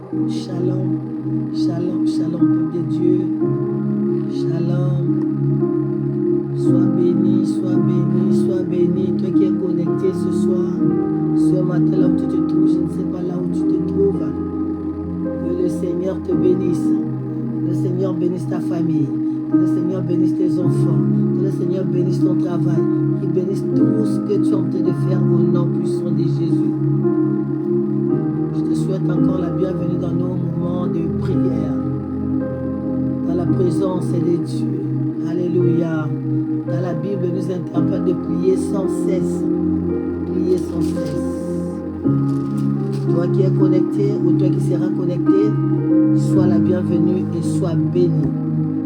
Shalom, shalom, shalom, peuple de Dieu. Shalom. Sois béni, sois béni, sois béni. Toi qui es connecté ce soir, ce matin là où tu te trouves, je ne sais pas là où tu te trouves. Que le Seigneur te bénisse. Que le Seigneur bénisse ta famille. Que le Seigneur bénisse tes enfants. Que le Seigneur bénisse ton travail. Qu'il bénisse tout ce que tu es en train de faire au nom puissant de Jésus. Je te souhaite encore la bienvenue dans nos moments de prière. Dans la présence de Dieu. Alléluia. Dans la Bible, nous interpelle de prier sans cesse. Prier sans cesse. Toi qui es connecté ou toi qui seras connecté, sois la bienvenue et sois béni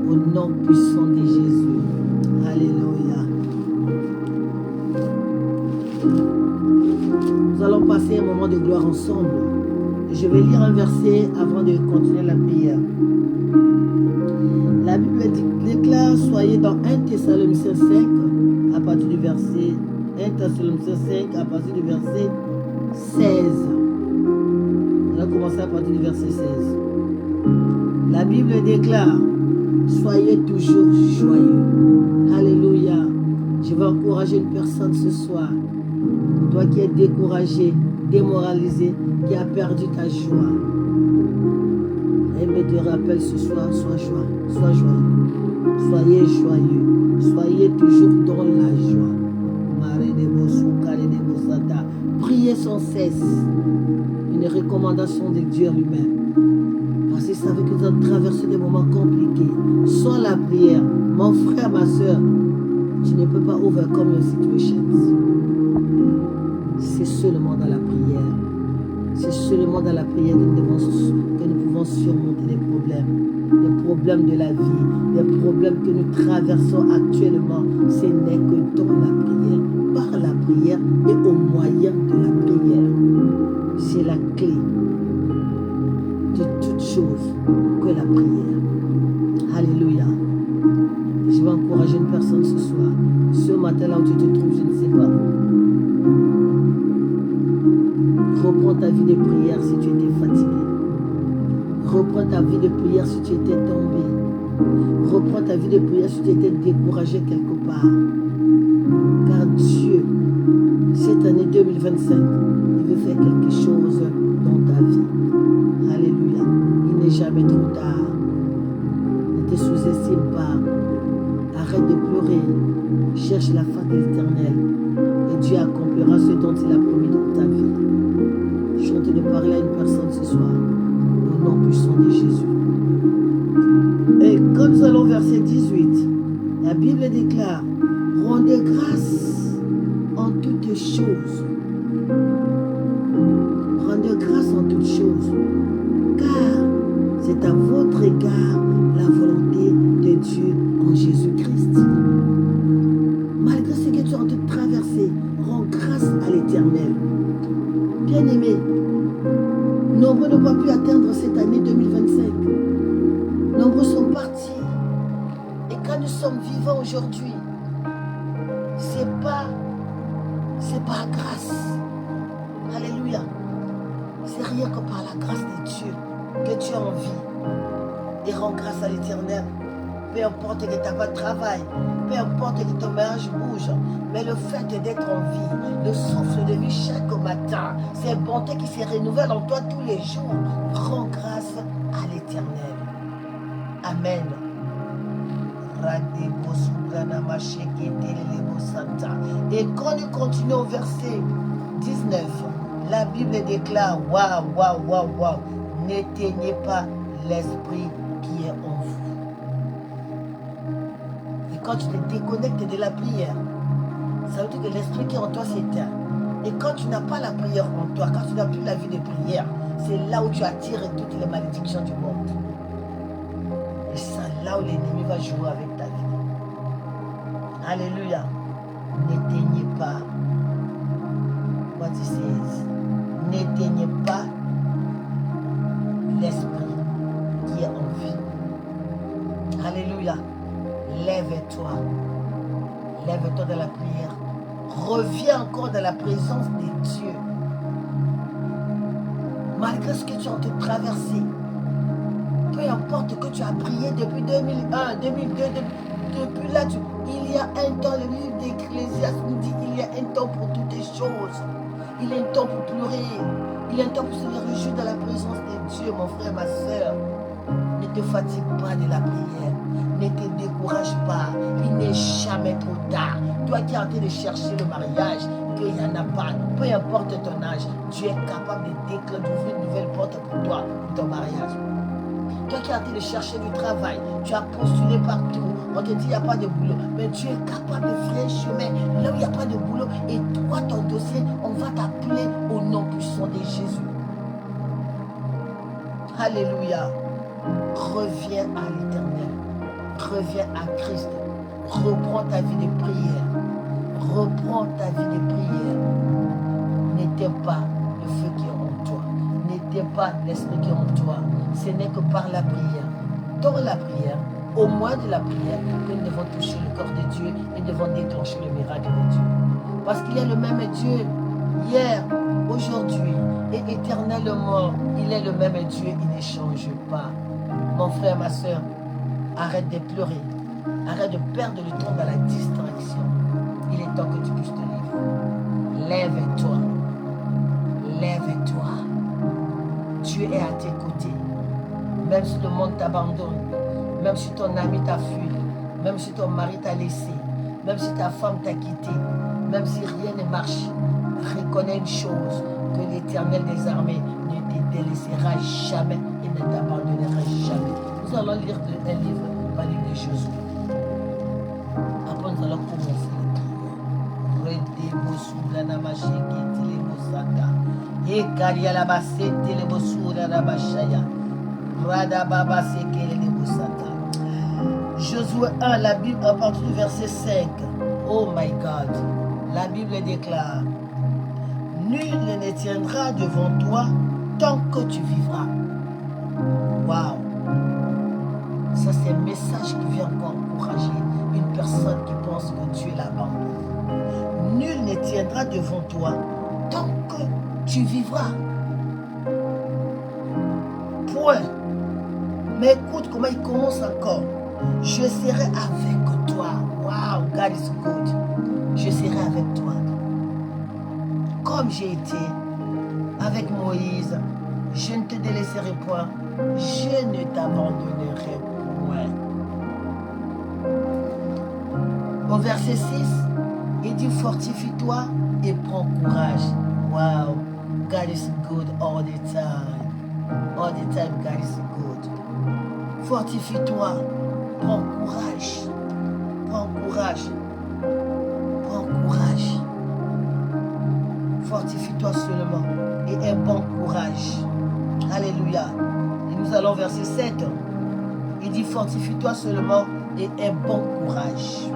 au nom puissant de Jésus. Alléluia. Nous allons passer un moment de gloire ensemble. Je vais lire un verset avant de continuer la prière. La Bible déclare, soyez dans 1 Thessaloniciens 5, à partir du verset 1 Thessaloniciens 5, à partir du verset 16. On va commencer à partir du verset 16. La Bible déclare, soyez toujours joyeux. Alléluia. Je vais encourager une personne ce soir. Toi qui es découragé, démoralisé, qui a perdu ta joie. Et me te rappelle ce soir, sois joyeux. Soyez joyeux. Soyez toujours dans la joie. Priez sans cesse. Une recommandation de Dieu lui-même. Parce qu'il savait que nous avons traversé des moments compliqués. Sans la prière, mon frère, ma soeur, tu ne peux pas overcome your situations. C'est seulement dans la prière. C'est seulement dans la prière que nous pouvons surmonter les problèmes de la vie, les problèmes que nous traversons actuellement. Ce n'est que dans la prière, par la prière et au moyen de la prière. C'est la clé de toute chose que la prière. Alléluia. Je vais encourager une personne ce soir. Ce matin là où tu te trouves, je ne sais pas. Reprends ta vie de prière si tu étais fatigué. Reprends ta vie de prière si tu étais tombé. Reprends ta vie de prière si tu étais découragé quelque part. Car Dieu, cette année 2025, il veut faire quelque chose dans ta vie. Alléluia. Il n'est jamais trop tard. Ne te sous-estime pas. Arrête de pleurer. Cherche la face de l'Éternel. Et Dieu accomplira ce dont il a promis dans ta vie. Je suis en train de parler à une personne ce soir, au nom puissant de Jésus. Et quand nous allons au verset 18, la Bible déclare, rendez grâce en toutes choses. Rendez grâce en toutes choses, car c'est à votre égard la volonté de Dieu en Jésus-Christ. Malgré ce que tu es en train de traverser, rends grâce à l'Éternel. Bien-aimé, nombreux n'ont pas pu atteindre cette année 2025. Nombreux sont partis. Et quand nous sommes vivants aujourd'hui, c'est pas grâce. Alléluia. C'est rien que par la grâce de Dieu que tu as envie. Et rends grâce à l'Éternel. Peu importe que tu n'as pas de travail, peu importe que ton mariage bouge, mais le fait d'être en vie, le souffle de vie chaque matin, c'est une bonté qui se renouvelle en toi tous les jours. Rends grâce à l'Éternel. Amen. Et quand nous continuons au verset 19, la Bible déclare, waouh, n'éteignez pas l'esprit qui est en vous. Quand tu te déconnectes de la prière, ça veut dire que l'esprit qui est en toi s'éteint. Et quand tu n'as pas la prière en toi, quand tu n'as plus la vie de prière, c'est là où tu attires toutes les malédictions du monde. Et c'est là où l'ennemi va jouer avec ta vie. Alléluia. N'éteignez pas. What it says. N'éteignez pas l'esprit qui est en vie. Alléluia. Lève-toi. Lève-toi de la prière. Reviens encore dans la présence de Dieu. malgré ce que tu es en train de traverser, peu importe que tu as prié depuis 2001, 2002, depuis là, il y a un temps, le livre d'Ecclésiaste nous dit, il y a un temps pour toutes les choses. Il y a un temps pour pleurer, il y a un temps pour se réjouir dans la présence de Dieu, mon frère, ma soeur. Ne te fatigue pas de la prière, ne te décourage pas, il n'est jamais trop tard. Toi qui es en train de chercher le mariage, qu'il n'y en a pas, peu importe ton âge, tu es capable d'ouvrir une nouvelle porte pour toi, pour ton mariage. Toi qui es en train de chercher du travail, tu as postulé partout, on te dit il n'y a pas de boulot, mais tu es capable de faire un chemin là où il n'y a pas de boulot, et toi, ton dossier, on va t'appeler au nom puissant de Jésus. Alléluia. Reviens à l'Éternel, reviens à Christ, reprends ta vie de prière, reprends ta vie de prière. N'éteins pas le feu qui est en toi, n'éteins pas l'esprit qui est en toi, ce n'est que par la prière. Dans la prière, au moins de la prière, que nous devons toucher le corps de Dieu et nous devons déclencher le miracle de Dieu. Parce qu'il est le même Dieu hier, aujourd'hui et éternellement. Il est le même Dieu, il ne change pas. Mon frère, ma soeur, arrête de pleurer. Arrête de perdre le temps dans la distraction. Il est temps que tu puisses te lever. Lève-toi. Lève-toi. Dieu est à tes côtés. Même si le monde t'abandonne, même si ton ami t'a fui, même si ton mari t'a laissé, même si ta femme t'a quitté, même si rien ne marche, reconnais une chose, que l'Éternel des armées ne te délaissera jamais et ne t'abandonnera jamais. Nous allons lire un livre, le livre de Josué. Après, nous allons commencer Josué 1, la Bible à partir du verset 5. Oh my God, la Bible déclare: nul ne tiendra devant toi tant que tu vivras. Waouh! Ça, c'est un message qui vient encore encourager une personne qui pense que Dieu l'abandonne. Nul ne tiendra devant toi tant que tu vivras. Point. Mais écoute comment il commence encore. Je serai avec toi. Wow, God is good. Je serai avec toi. Comme j'ai été avec Moïse, je ne te délaisserai point. Je ne t'abandonnerai point. Au verset 6, il dit fortifie-toi et prends courage. Wow, God is good all the time. All the time, God is good. Fortifie-toi, prends courage. Prends courage. Prends courage. Fortifie-toi seulement et aie bon courage. Alléluia. Et nous allons au verset 7. Il dit fortifie-toi seulement et aie bon courage.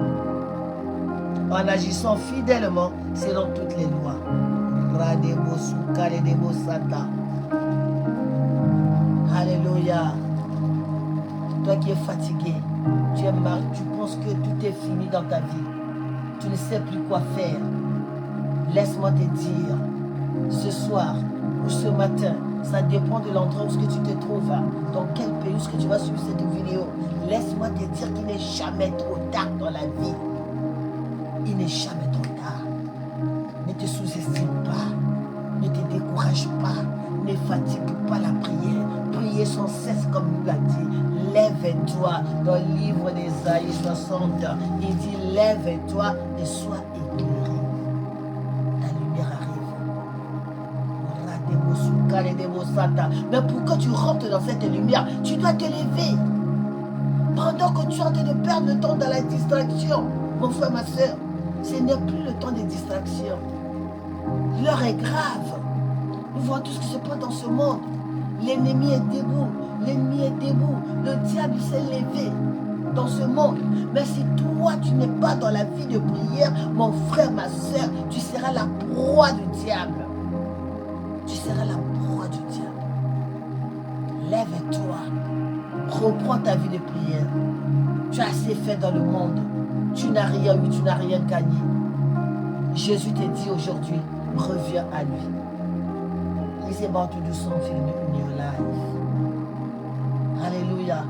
En agissant fidèlement selon toutes les lois. Alléluia. Toi qui es fatigué, tu es mal, tu penses que tout est fini dans ta vie. Tu ne sais plus quoi faire. Laisse-moi te dire, ce soir ou ce matin, ça dépend de l'endroit où tu te trouves, dans quel pays où tu vas suivre cette vidéo. Laisse-moi te dire qu'il n'est jamais trop tard dans la vie. Il n'est jamais trop tard. Ne te sous-estime pas. Ne te décourage pas. Ne fatigue pas la prière. Priez sans cesse comme nous l'a dit. Lève-toi. Dans le livre d'Ésaïe 60, il dit lève-toi et sois éclairé. Ta lumière arrive. Mais pour que tu rentres dans cette lumière, tu dois te lever. Pendant que tu es en train de perdre le temps dans la distraction, mon frère, ma soeur, ce n'est plus le temps des distractions. L'heure est grave. Nous voyons tout ce qui se passe dans ce monde. L'ennemi est debout. L'ennemi est debout. Le diable s'est levé dans ce monde. Mais si toi, tu n'es pas dans la vie de prière, mon frère, ma soeur, tu seras la proie du diable. Tu seras la proie du diable. Lève-toi. Reprends ta vie de prière. Tu as assez fait dans le monde. Tu n'as rien eu, tu n'as rien gagné. Jésus te dit aujourd'hui, reviens à lui. It's about to do something in your life. Alléluia.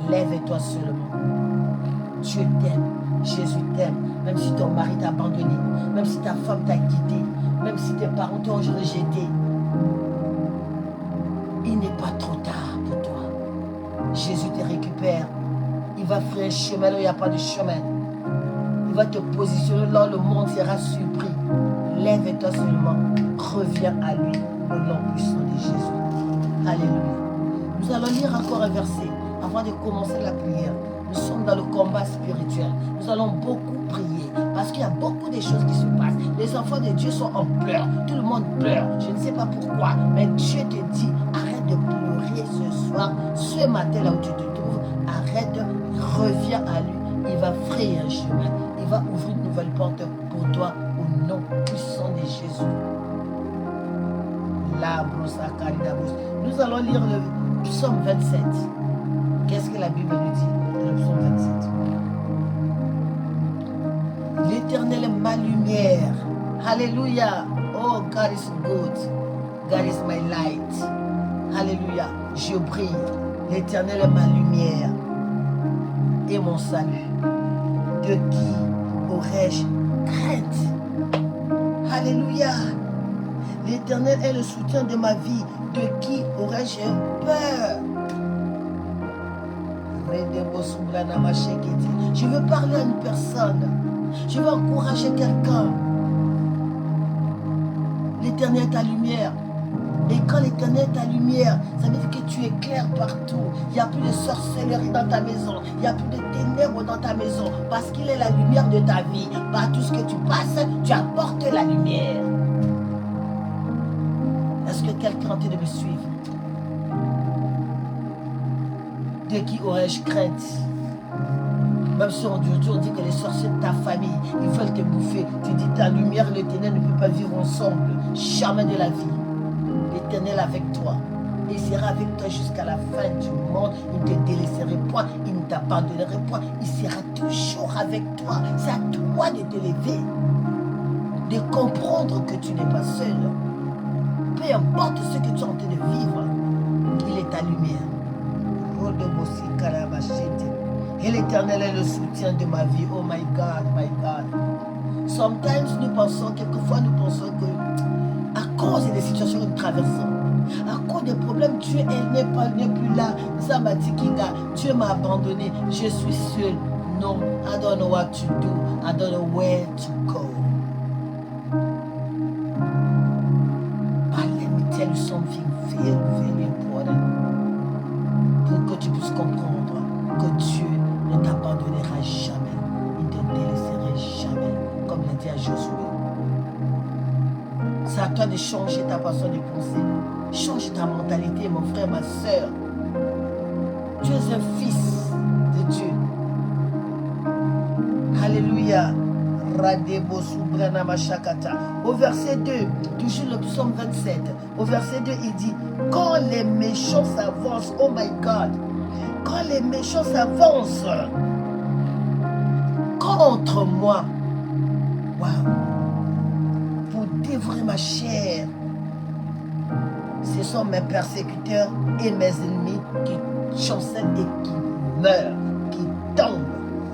Lève-toi seulement. Dieu t'aime. Jésus t'aime. Même si ton mari t'a abandonné. Même si ta femme t'a quitté. Même si tes parents t'ont rejeté. Il n'est pas trop tard pour toi. Jésus te récupère. Il va faire un chemin là où il n'y a pas de chemin. Il va te positionner là où le monde sera surpris. Lève-toi seulement. Reviens à lui au nom puissant de Jésus. Alléluia. Nous allons lire encore un verset avant de commencer la prière. Nous sommes dans le combat spirituel. Nous allons beaucoup prier parce qu'il y a beaucoup de choses qui se passent. Les enfants de Dieu sont en pleurs. Tout le monde pleure. Je ne sais pas pourquoi, mais Dieu te dit, arrête de pleurer ce soir, ce matin là où tu te trouves. Arrête, reviens à lui. Il va frayer un chemin. Il va ouvrir une nouvelle porte pour toi au nom puissant de Jésus. Nous allons lire le psaume 27. Qu'est-ce que la Bible nous dit dans le psaume 27? L'Éternel est ma lumière. Alléluia. Oh, God is good. God is my light. Alléluia. Je brille. L'Éternel est ma lumière et mon salut. De qui aurais-je crainte? Alléluia. L'Éternel est le soutien de ma vie. De qui aurais-je peur? Je veux parler à une personne. Je veux encourager quelqu'un. L'Éternel est ta lumière. Et quand l'Éternel est ta lumière, ça veut dire que tu éclaires partout. Il n'y a plus de sorcellerie dans ta maison. Il n'y a plus de ténèbres dans ta maison. Parce qu'il est la lumière de ta vie. Par tout ce que tu passes, tu apportes la lumière. Est-ce que quelqu'un est en train de me suivre? De qui aurais-je crainte? Même si on dit que les sorciers de ta famille, ils veulent te bouffer. Tu dis ta lumière et le ténèbre ne peuvent pas vivre ensemble. Jamais de la vie. L'Éternel avec toi. Il sera avec toi jusqu'à la fin du monde. Il ne te délaisserait point. Il ne t'abandonnerait point. Il sera toujours avec toi. C'est à toi de te lever. De comprendre que tu n'es pas seul. Peu importe ce que tu es en train de vivre. Il est ta lumière. Et l'Éternel est le soutien de ma vie. Oh my God, my God. Sometimes quelquefois nous pensons que à cause des situations que nous traversons, à cause des problèmes, Dieu n'est plus là. Ça m'a dit Kinga, Dieu m'a abandonné, je suis seul. Non, I don't know what to do, I don't know where to go. But let me tell you something very, very important. Pour que tu puisses comprendre que Dieu ne t'abandonnera jamais, il ne te délaissera jamais, comme il a dit à Josué. C'est à toi de changer ta façon de penser. Change ta mentalité, mon frère, ma soeur. Tu es un fils de Dieu. Alléluia. Au verset 2, toujours le psaume 27, au verset 2, il dit, quand les méchants s'avancent, oh my God, quand les méchants s'avancent contre moi, waouh, pour dévorer ma chair, ce sont mes persécuteurs et mes ennemis qui chancellent et qui meurent, qui tombent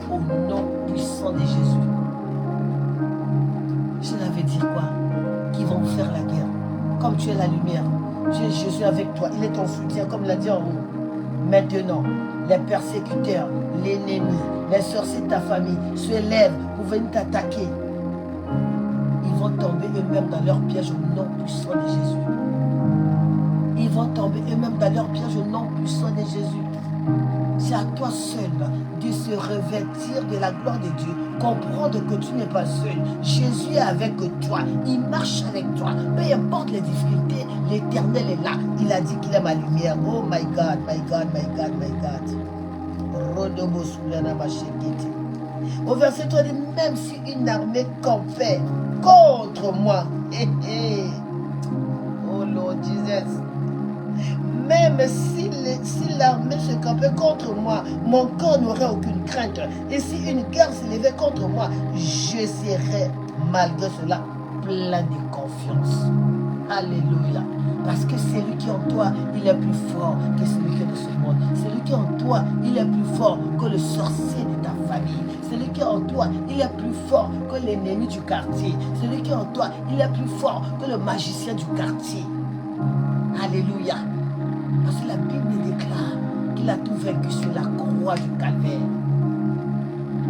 au nom puissant de Jésus. Cela veut dire quoi? Qu'ils vont faire la guerre. Comme tu es la lumière, je suis avec toi. Il est ton soutien, comme l'a dit en haut. Maintenant, les persécuteurs, l'ennemi, les sorciers de ta famille se lèvent pour venir t'attaquer. Ils vont tomber eux-mêmes dans leur piège au nom puissant de Jésus. Ils vont tomber eux-mêmes dans leur piège au nom puissant de Jésus. C'est à toi seul de se revêtir de la gloire de Dieu. Comprendre que tu n'es pas seul. Jésus est avec toi. Il marche avec toi. Peu importe les difficultés, l'Éternel est là. Il a dit qu'il est ma lumière. Oh my God, my God, my God, my God. Au verset 3, même si une armée campait contre moi. Oh Lord Jesus. Même si l'armée se campait contre moi, mon corps n'aurait aucune crainte. Et si une guerre s'élevait contre moi, je serais malgré cela plein de confiance. Alléluia. Parce que celui qui est en toi, il est plus fort que celui qui est de ce monde. Celui qui est en toi, il est plus fort que le sorcier de ta famille. Celui qui est en toi, il est plus fort que l'ennemi du quartier. Celui qui est en toi, il est plus fort que le magicien du quartier. Alléluia. Parce que la Bible déclare qu'il a tout vaincu sur la croix du calvaire.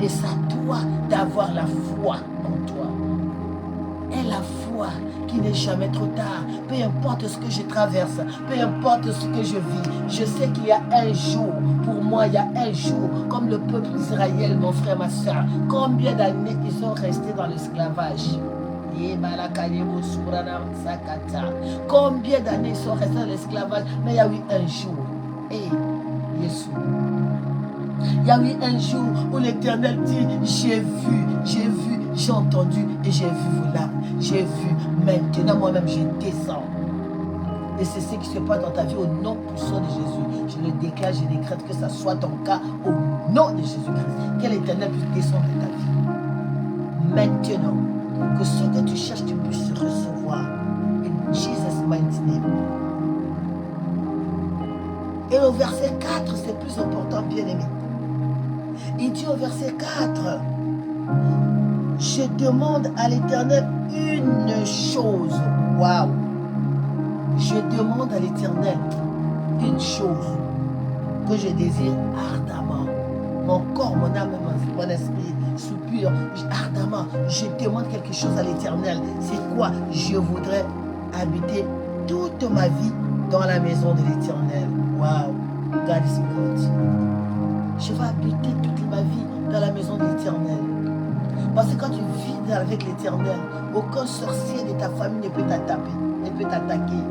Et c'est à toi d'avoir la foi en toi. Et la foi qui n'est jamais trop tard. Peu importe ce que je traverse, peu importe ce que je vis, je sais qu'il y a un jour, pour moi il y a un jour, comme le peuple d'Israël, mon frère, ma soeur, combien d'années ils sont restés dans l'esclavage? Combien d'années ils sont restés dans l'esclavage? Mais il y a eu un jour. Et Jésus. Il y a eu un jour où l'Éternel dit, j'ai vu, j'ai entendu et j'ai vu vos larmes. J'ai vu, maintenant moi-même je descends. Et c'est ce qui se passe dans ta vie au nom puissant de Jésus. Je le déclare, je décrète que ça soit ton cas au nom de Jésus-Christ. Que l'Éternel puisse descendre de ta vie. Maintenant, que ce que tu cherches, tu puisses recevoir. In Jesus' mighty name. Et au verset 4, c'est plus important, bien-aimé. Il dit au verset 4, je demande à l'Éternel une chose. Waouh! Je demande à l'Éternel une chose que je désire ardemment. Mon corps, mon âme, mon esprit soupire ardemment. Je demande quelque chose à l'Éternel. C'est quoi? Je voudrais habiter toute ma vie dans la maison de l'Éternel. Waouh! God is good. Je vais habiter toute ma vie dans la maison de l'Éternel. Parce que quand tu vis avec l'Éternel, aucun sorcier de ta famille ne peut t'attaquer, ne peut t'attaquer.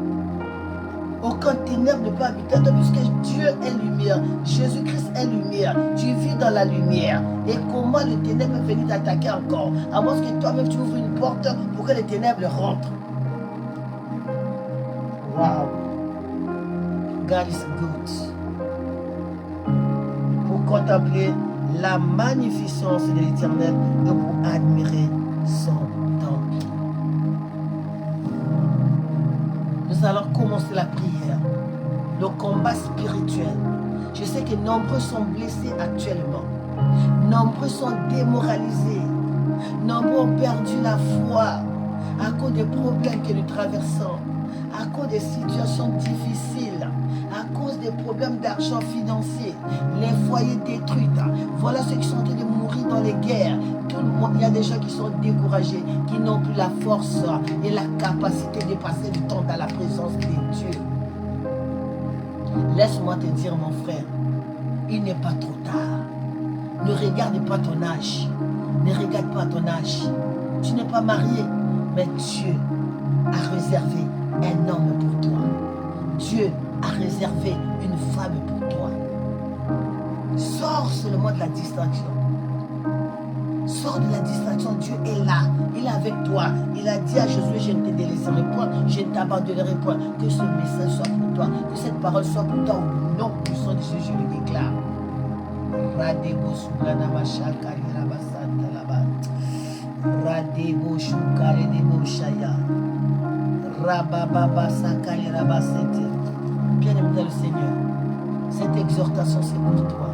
Aucun ténèbre ne peut habiter en toi, puisque Dieu est lumière. Jésus-Christ est lumière. Tu vis dans la lumière. Et comment le ténèbre peut venir t'attaquer encore? À moins que toi-même tu ouvres une porte pour que les ténèbres rentrent. Wow. God is good. Pour contempler la magnificence de l'Éternel et pour admirer son temple. Nous allons commencer la prière, le combat spirituel. Je sais que nombreux sont blessés actuellement. Nombreux sont démoralisés. Nombreux ont perdu la foi à cause des problèmes que nous traversons, à cause des situations difficiles, à cause des problèmes d'argent financier, les foyers détruits. Voilà ceux qui sont en train de mourir dans les guerres. Tout le monde, il y a des gens qui sont découragés, qui n'ont plus la force et la capacité de passer du temps dans la présence de Dieu. Laisse-moi te dire, mon frère, il n'est pas trop tard. Ne regarde pas ton âge. Ne regarde pas ton âge. Tu n'es pas marié, mais Dieu a réservé un homme pour toi. Dieu a réservé une femme pour toi. Sors seulement de la distraction. Sors de la distraction. Dieu est là. Il est avec toi. Il a dit à Jésus, je ne te délaisserai point, je ne t'abandonnerai point. Que ce message soit pour toi. Que cette parole soit pour toi. Au nom puissant de Jésus, je le déclare. Radebo Sublana Shakari Rabasanta Laba. Radebo Shukari Debo Shaya. Rabababa Sakari Rabasente. Bien-aimé dans le Seigneur, cette exhortation c'est pour toi.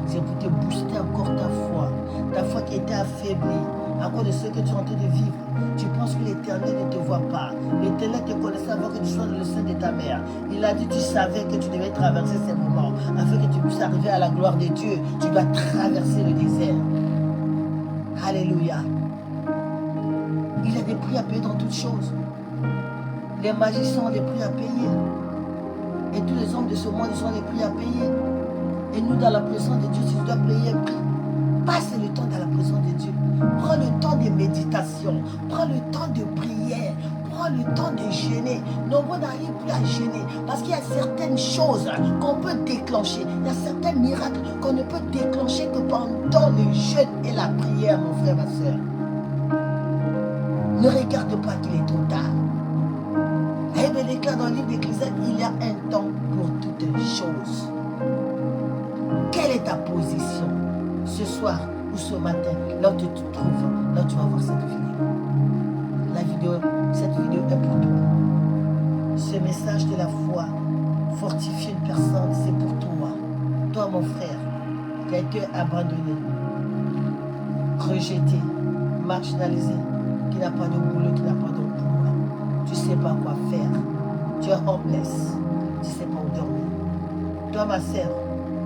C'est pour te booster encore ta foi qui était affaiblie à cause de ce que tu es en train de vivre. Tu penses que l'Éternel ne te voit pas. L'Éternel te connaissait avant que tu sois dans le sein de ta mère. Il a dit, tu savais que tu devais traverser ces moments. Afin que tu puisses arriver à la gloire de Dieu, tu dois traverser le désert. Alléluia. Il y a des prix à payer dans toutes choses. Les magiciens ont des prix à payer. Et tous les hommes de ce monde, ils ont des prix à payer. Et nous, dans la présence de Dieu, si tu dois payer un prix, passe le temps dans la présence de Dieu. Prends le temps de méditation. Prends le temps de prière. Prends le temps de jeûner. Nombreux n'arrivent plus à jeûner. Parce qu'il y a certaines choses qu'on peut déclencher. Il y a certains miracles qu'on ne peut déclencher que pendant le jeûne et la prière, mon frère, ma soeur. Ne regarde pas qu'il est trop tard. La Bible déclare dans le livre d'Ecclésiaste, il y a un temps pour toutes choses. Quelle est ta position ce soir ou ce matin, là où tu te trouves, là où tu vas voir cette vidéo? Cette vidéo est pour toi. Ce message Fortifier une personne, c'est pour toi. Toi, mon frère, qui a été abandonné, rejeté, marginalisé, qui n'a pas de boulot, qui n'a pas d'emploi. Tu ne sais pas quoi faire. Tu es homeless. Tu ne sais pas où dormir. Toi,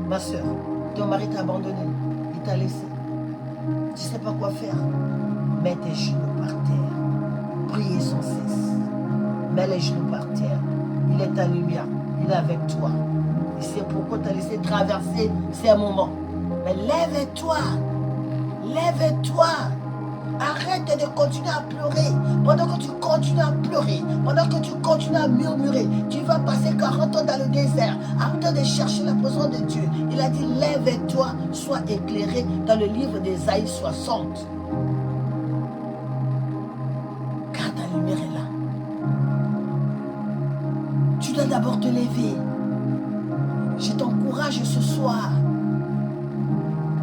ma soeur, ton mari t'a abandonné. Il t'a laissé. Tu ne sais pas quoi faire. Mets tes genoux par terre. Priez sans cesse. Mets les genoux par terre. Il est ta lumière. Il est avec toi. Et c'est pourquoi tu as laissé traverser ces moments. Mais lève-toi. Lève-toi. Arrête de continuer à pleurer. Pendant que tu continues à pleurer, pendant que tu continues à murmurer, tu vas passer 40 ans dans le désert, en train de chercher la présence de Dieu. Il a dit, lève-toi, sois éclairé dans le livre d'Ésaïe 60. Car ta lumière est là. Tu dois d'abord te lever. Je t'encourage ce soir.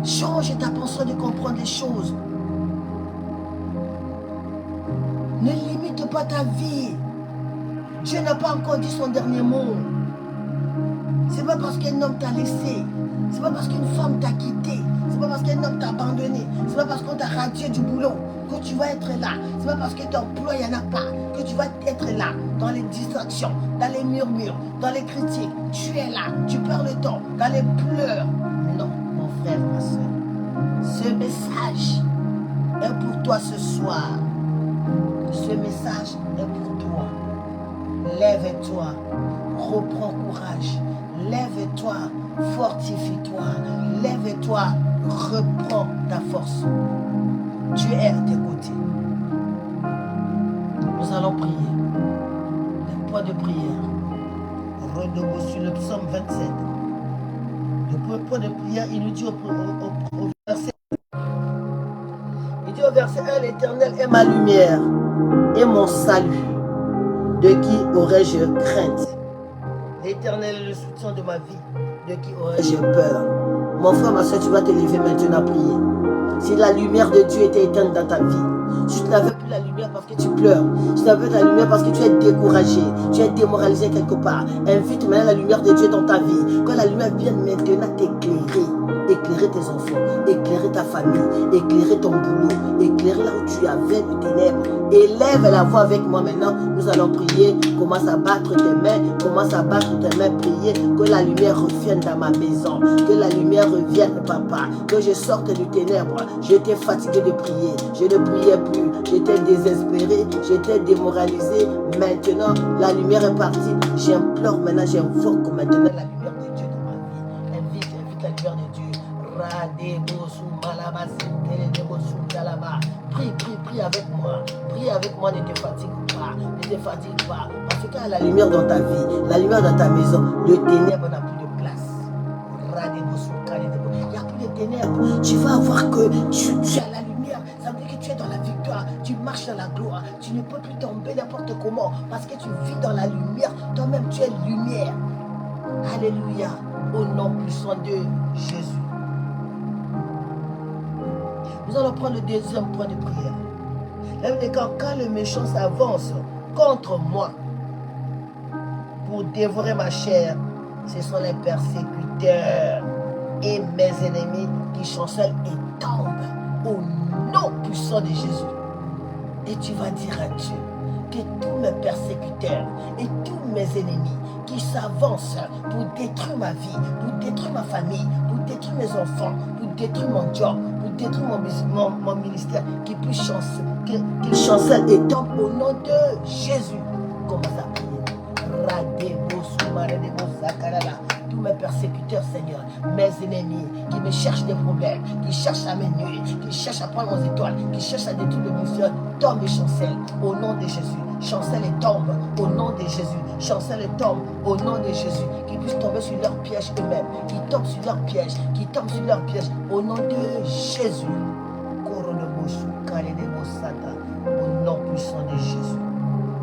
Change ta pensée de comprendre les choses. Ne limite pas ta vie. Dieu n'a pas encore dit son dernier mot. C'est pas parce qu'un homme t'a laissé. C'est pas parce qu'une femme t'a quitté. C'est pas parce qu'un homme t'a abandonné. C'est pas parce qu'on t'a radié du boulot que tu vas être là. C'est pas parce que ton emploi, il n'y en a pas que tu vas être là. Dans les distractions, dans les murmures, dans les critiques. Tu es là. Tu perds le temps. Dans les pleurs. Non, mon frère, ma soeur. Ce message est pour toi ce soir. Ce message est pour toi. Lève-toi, reprends courage. Lève-toi, fortifie-toi. Lève-toi, reprends ta force. Dieu est à tes côtés. Nous allons prier. Le point de prière. Redebout sur le psaume 27. Le point de prière, il nous dit au verset. Il dit au verset 1, l'Éternel est ma lumière et mon salut. De qui aurais-je crainte? L'Éternel est le soutien de ma vie. De qui aurais-je peur? Mon frère, ma soeur, tu vas te lever maintenant à prier. Si la lumière de Dieu était éteinte dans ta vie, si tu n'avais plus la lumière parce que tu pleures, si tu n'avais plus la lumière parce que tu es découragé, tu es démoralisé quelque part, invite maintenant la lumière de Dieu dans ta vie. Quand la lumière vient maintenant t'éclairer, éclairer tes enfants, éclairer ta famille, éclairer ton boulot, éclairer là où tu avais le ténèbre. Élève la voix avec moi maintenant. Nous allons prier. Commence à battre tes mains. Commence à battre tes mains. Prier que la lumière revienne dans ma maison. Que la lumière revienne, papa. Que je sorte du ténèbre. J'étais fatigué de prier. Je ne priais plus. J'étais désespéré. J'étais démoralisé. Maintenant, la lumière est partie. J'implore maintenant. J'invoque maintenant la lumière de Dieu dans ma vie. Invite la lumière de Dieu. Prie avec moi. Prie avec moi, ne te fatigue pas. Ne te fatigue pas. Parce que quand il y a la lumière dans ta vie, la lumière dans ta maison, le ténèbre n'a plus de place. Il n'y a plus de ténèbres. Tu vas voir que tu as la lumière. Ça veut dire que tu es dans la victoire. Tu marches dans la gloire. Tu ne peux plus tomber n'importe comment. Parce que tu vis dans la lumière. Toi-même, tu es lumière. Alléluia. Au nom puissant de Jésus. Nous allons prendre le deuxième point de prière. Quand le méchant s'avance contre moi pour dévorer ma chair, ce sont les persécuteurs et mes ennemis qui chancellent et tombent au nom puissant de Jésus. Et tu vas dire à Dieu que tous mes persécuteurs et tous mes ennemis qui s'avancent pour détruire ma vie, pour détruire ma famille, pour détruire mes enfants, pour détruire mon job, pour détruire mon ministère, qu'ils chancellent et tombent au nom de Jésus. Commence à prier. Tous mes persécuteurs, Seigneur, mes ennemis qui me cherchent des problèmes, qui cherchent à me nuire, qui cherchent à prendre mes étoiles, qui cherchent à détruire le ministère, tombe et chancelle au nom de Jésus. Chancelle et tombe au nom de Jésus. Chancelle et tombe au nom de Jésus. Qu'ils puissent tomber sur leur piège eux-mêmes. Qu'ils tombent sur leur piège. Qu'ils tombent sur leur piège au nom de Jésus. Au nom puissant de Jésus.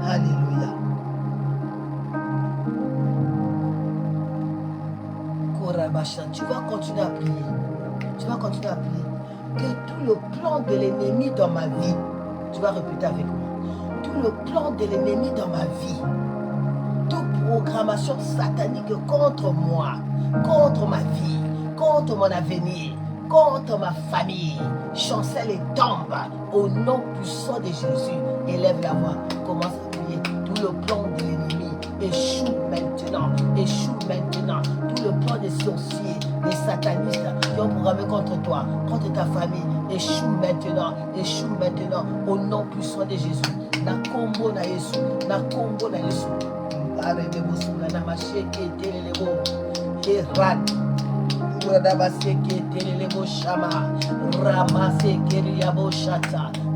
Alléluia. Tu vas continuer à prier. Tu vas continuer à prier. Que tout le plan de l'ennemi dans ma vie, tu vas répéter avec moi. Tout le plan de l'ennemi dans ma vie, tout programmation satanique contre moi, contre ma vie, contre mon avenir, contre ma famille, chancelle et tombe au nom puissant de Jésus. Élève la voix, commence à prier. Tout le plan de l'ennemi échoue maintenant, échoue maintenant. Tout le plan des sorciers, des satanistes qui ont programmé contre toi, contre ta famille, échoue maintenant au nom puissant de Jésus. Na combo na Yesu, na combo na Yesu. Pare de bosula na masheke telelebo. Herat.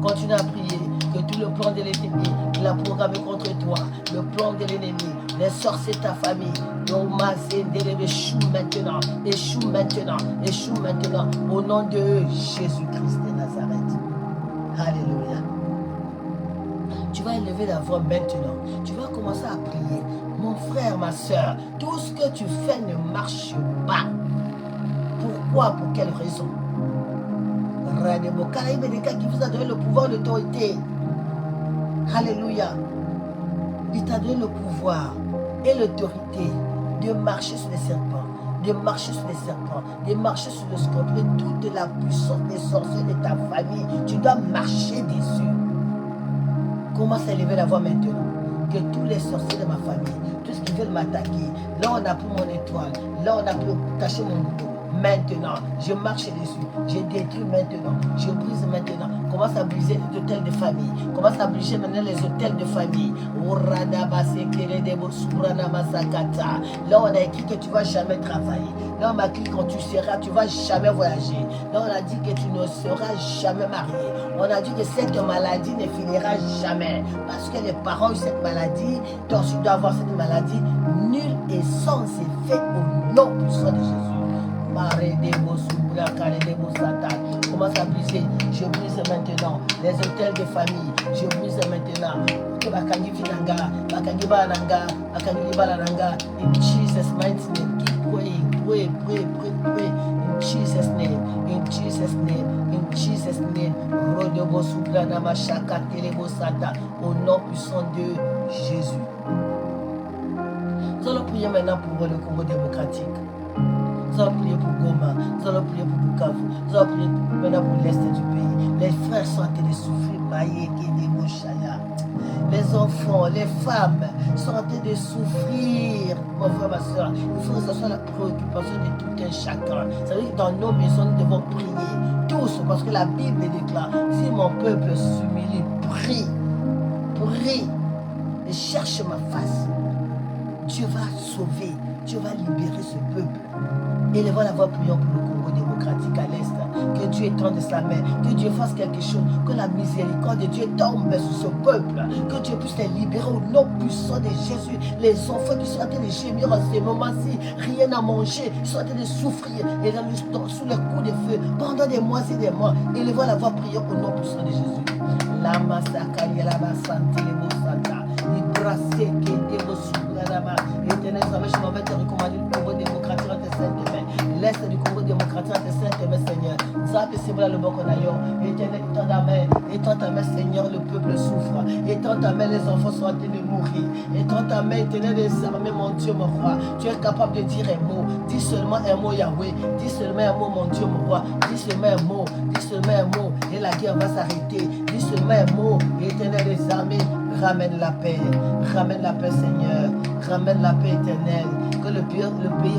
Continue à prier que tout le plan de l'ennemi qu'il a programmé contre toi, le plan de l'ennemi, les sorciers de ta famille, échoue maintenant, au nom de Jésus-Christ de Nazareth. Alléluia. Tu vas élever la voix maintenant. Tu vas commencer à prier. Mon frère, ma soeur, tout ce que tu fais ne marche pas. Pourquoi? Pour quelle raison? Qui vous a donné le pouvoir, l'autorité. Alléluia. Il t'a donné le pouvoir et l'autorité de marcher sur les serpents, de marcher sur les serpents, de marcher sur le scorpion, toute la puissance des sorciers de ta famille. Tu dois marcher dessus. Commence à élever la voix maintenant. Que tous les sorciers de ma famille, tout ce qui veulent m'attaquer, là on a pris mon étoile, là on a pu cacher mon dos. Maintenant, je marche dessus, je détruis maintenant, je brise maintenant. Commence à briser les hôtels de famille. Commence à briser maintenant les hôtels de famille. Là, on a écrit que tu ne vas jamais travailler. Là, on a écrit que quand tu seras, tu ne vas jamais voyager. Là, on a dit que tu ne seras jamais marié. On a dit que cette maladie ne finira jamais. Parce que les parents ont eu cette maladie. Donc, tu dois avoir cette maladie. Nul et sans effet au nom puissant de Jésus. Commence à briser. Je brise maintenant les hôtels de famille. Je brise maintenant. In Jesus' mighty name, keep praying. Pray. In Jesus' name, in Jesus' name, in Jesus' name. Au nom puissant de Jésus. Nous allons prier maintenant pour le Congo démocratique. Nous allons prier pour Goma, nous allons prier pour Bukavu, nous allons prier maintenant pour l'Est du pays. Les frères sont en train de souffrir, les enfants, les femmes sont en train de souffrir. Mon frère, ma soeur, il faut que ce soit la préoccupation de tout un chacun. Ça veut dire que dans nos maisons, nous devons prier tous, parce que la Bible déclare, si mon peuple s'humilie, prie et cherche ma face, Dieu va sauver, Dieu va libérer ce peuple. Élevons la voix, prions pour le Congo démocratique à l'Est. Que Dieu étende sa main, que Dieu fasse quelque chose, que la miséricorde de Dieu tombe sur ce peuple, que Dieu puisse les libérer au nom puissant de Jésus. Les enfants qui sont en train de gémir en ce moment-ci, rien à manger, ils sont en train de souffrir, et sous les coups de feu, pendant des mois et des mois. Élevons la voix, prions au nom puissant de Jésus. La massacre, la massacre, les mossanta, les brassés, qui étaient reçus, la main. Éternel, je m'en vais te recommander le Congo démocratique entre saintes mains. L'Est du Congo démocratique entre saintes mains, Seigneur. Zap et Sébra le Bokonayo. Éternel, étends ta main, Seigneur, le peuple souffre. Étends ta main, les enfants sont en train de mourir. Étends ta main, éternel, les armées, mon Dieu, mon roi. Tu es capable de dire un mot. Dis seulement un mot, Yahweh. Dis seulement un mot, mon Dieu, mon roi. Dis seulement un mot. Dis seulement un mot. Et la guerre va s'arrêter. Dis seulement un mot. Éternel, les armées. Ramène la paix, Seigneur, ramène la paix éternelle, que le pays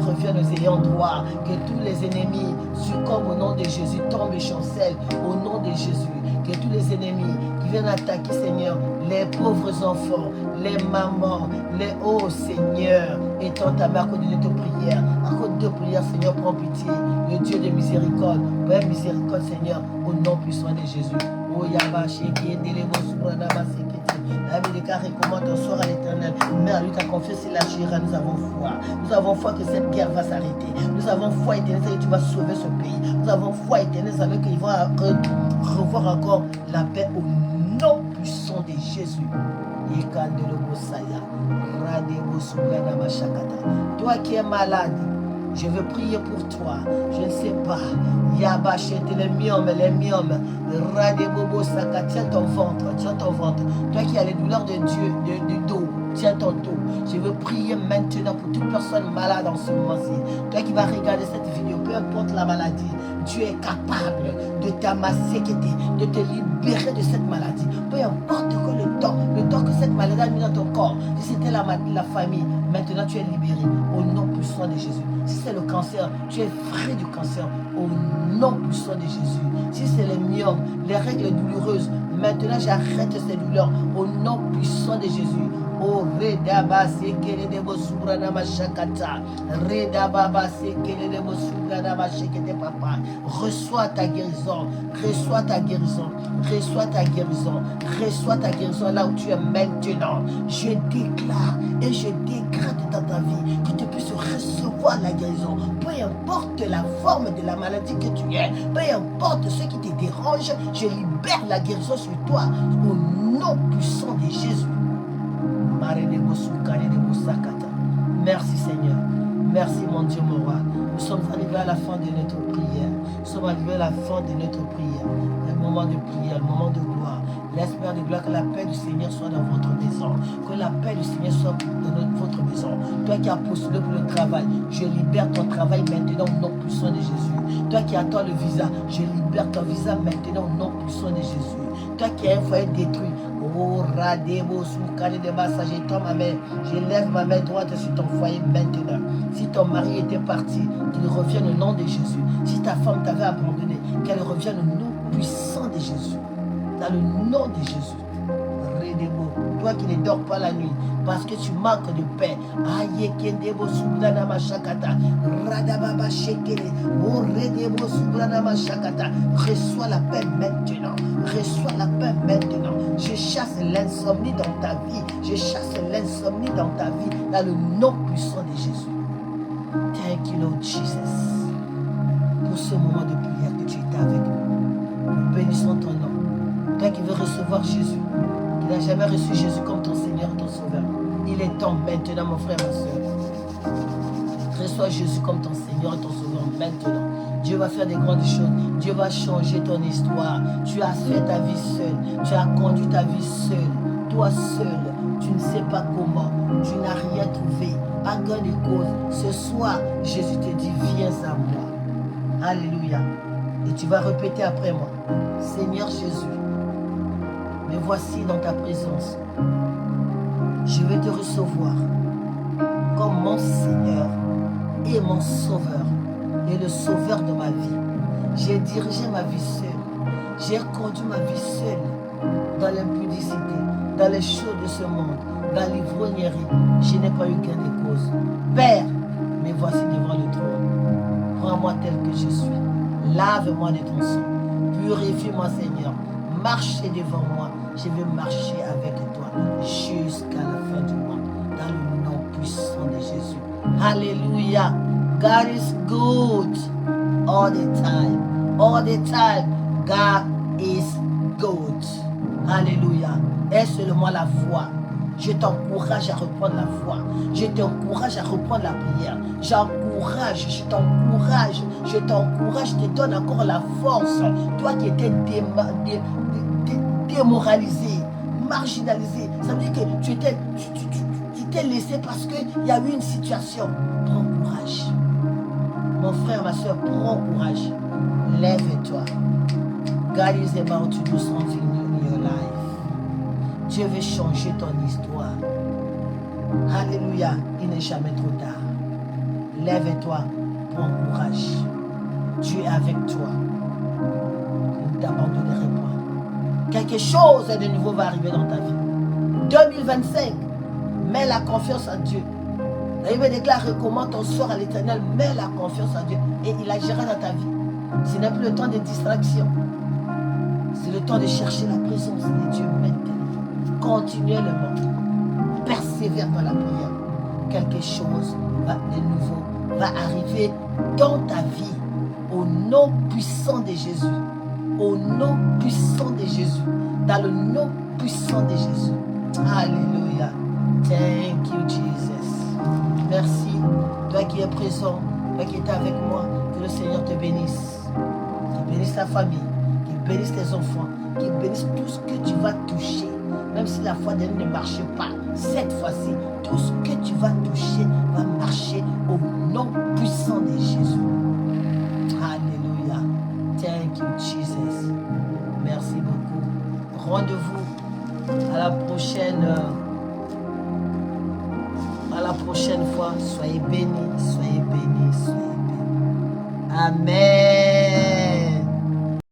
revienne aux ayants droit, que tous les ennemis succombent au nom de Jésus, tombent et chancellent au nom de Jésus, que tous les ennemis qui viennent attaquer, Seigneur, les pauvres enfants, les mamans, les hauts, Seigneur, étends ta main à cause de nos prières, à cause de nos prières, Seigneur, prends pitié, le Dieu de miséricorde, Père miséricorde, Seigneur, au nom puissant de Jésus. Oh Yabaché, qui est délégué sur la base. La Bible déclare recommande ton sort à l'Éternel. Mais à lui ta confiance, il agira. Nous avons foi. Nous avons foi que cette guerre va s'arrêter. Nous avons foi éternelle que tu vas sauver ce pays. Nous avons foi éternelle qu'il va revoir encore la paix au nom puissant de Jésus. Toi qui es malade, je veux prier pour toi. Je ne sais pas. Yabaché, les myomes. Radebobo Saka, tiens ton ventre. Toi qui as les douleurs de Dieu, du dos. tiens ton tour. Je veux prier maintenant pour toute personne malade en ce moment-ci. Toi qui vas regarder cette vidéo, peu importe la maladie, tu es capable de t'amasser, de te libérer de cette maladie. Peu importe que le temps que cette maladie a mis dans ton corps, si c'était la famille, maintenant tu es libéré au nom puissant de Jésus. Si c'est le cancer, tu es frais du cancer au nom puissant de Jésus. Si c'est les myomes, les règles douloureuses, maintenant j'arrête ces douleurs au nom puissant de Jésus. Oh, Redaba sekele de bosura na machakata. Redaba sekele de bosura na machekete papa. Reçois ta guérison. Reçois ta guérison. Reçois ta guérison. Reçois ta guérison là où tu es maintenant. Je déclare et je décrète dans ta vie que tu puisses recevoir la guérison. Peu importe la forme de la maladie que tu es, peu importe ce qui te dérange, je libère la guérison sur toi au nom puissant de Jésus. Merci Seigneur. Merci mon Dieu, mon roi. Nous sommes arrivés à la fin de notre prière. Nous sommes arrivés à la fin de notre prière. Un moment de prière, un moment de gloire. L'esprit de gloire, que la paix du Seigneur soit dans votre maison. Que la paix du Seigneur soit dans votre maison. Toi qui as postulé pour le travail, je libère ton travail maintenant au nom puissant de Jésus. Toi qui attends le visa, je libère ton visa maintenant au nom puissant de Jésus. Toi qui as un foyer détruit, oh radebo soukane de massage, je lève ma main droite sur ton foyer maintenant. Si ton mari était parti, qu'il revienne au nom de Jésus. Si ta femme t'avait abandonné, qu'elle revienne au nom puissant de Jésus. Dans le nom de Jésus. Redebo, toi qui ne dors pas la nuit, parce que tu manques de paix. Aïe kendebo soublana machakata. Radababa shekele. Oh redebo soublana machakata. Reçois la paix maintenant. Reçois la paix maintenant. Je chasse l'insomnie dans ta vie. Je chasse l'insomnie dans ta vie. Dans le nom puissant de Jésus. Thank you, Lord Jesus. Pour ce moment de prière que tu étais avec nous. Nous bénissons ton nom. Toi qui veux recevoir Jésus, qui n'a jamais reçu Jésus comme ton Seigneur, ton Sauveur. Il est temps maintenant, mon frère, ma soeur. Reçois Jésus comme ton Seigneur et ton Sauveur maintenant. Dieu va faire des grandes choses. Dieu va changer ton histoire. Tu as fait ta vie seule. Tu as conduit ta vie seule. Toi seul, tu ne sais pas comment. Tu n'as rien trouvé. Pas gain de cause. Ce soir, Jésus te dit, viens à moi. Alléluia. Et tu vas répéter après moi. Seigneur Jésus, me voici dans ta présence. Je vais te recevoir comme mon Seigneur et mon Sauveur et le Sauveur de ma vie. J'ai dirigé ma vie seule. J'ai conduit ma vie seule dans l'impudicité, dans les choses de ce monde, dans l'ivrognerie. Je n'ai pas eu gain de cause. Père, me voici devant le trône. Prends-moi tel que je suis. Lave-moi de ton sang. Purifie-moi, Seigneur. Marchez devant moi. Je vais marcher avec toi jusqu'à la fin du monde. Dans le nom puissant de Jésus. Alléluia. God is good all the time. All the time. God is good. Alléluia. Aie seulement la foi. Je t'encourage à reprendre la foi. Je t'encourage à reprendre la prière. J'encourage, je t'encourage, je te donne encore la force. Toi qui étais démoralisé, marginalisé, ça veut dire que tu t'es laissé parce qu'il y a eu une situation. Prends courage. Mon frère, ma soeur, prends courage. Lève-toi. God is about to do something new in your life. Dieu veut changer ton histoire. Alléluia. Il n'est jamais trop tard. Lève-toi, prends courage. Dieu est avec toi. Il ne t'abandonnerait pas. Quelque chose de nouveau va arriver dans ta vie. 2025, mets la confiance en Dieu. La Bible déclare, recommande ton sort à l'Éternel, mets la confiance en Dieu et il agira dans ta vie. Ce n'est plus le temps de distraction. C'est le temps de chercher la présence de Dieu maintenant. Continuellement, persévère dans la prière. Quelque chose de nouveau va arriver dans ta vie. Au nom puissant de Jésus. Au nom puissant de Jésus. Dans le nom puissant de Jésus. Alléluia. Thank you, Jesus. Merci. Toi qui es présent, toi qui es avec moi, que le Seigneur te bénisse. Qu'il bénisse ta famille, qu'il bénisse tes enfants, qu'il bénisse tout ce que tu vas toucher. Même si la foi dernière ne marche pas, cette fois-ci, tout ce que tu vas toucher va marcher au nom puissant de Jésus. Alléluia. Thank you, Jesus. Merci beaucoup. Rendez-vous à la prochaine fois. Soyez bénis, soyez bénis, soyez bénis. Amen.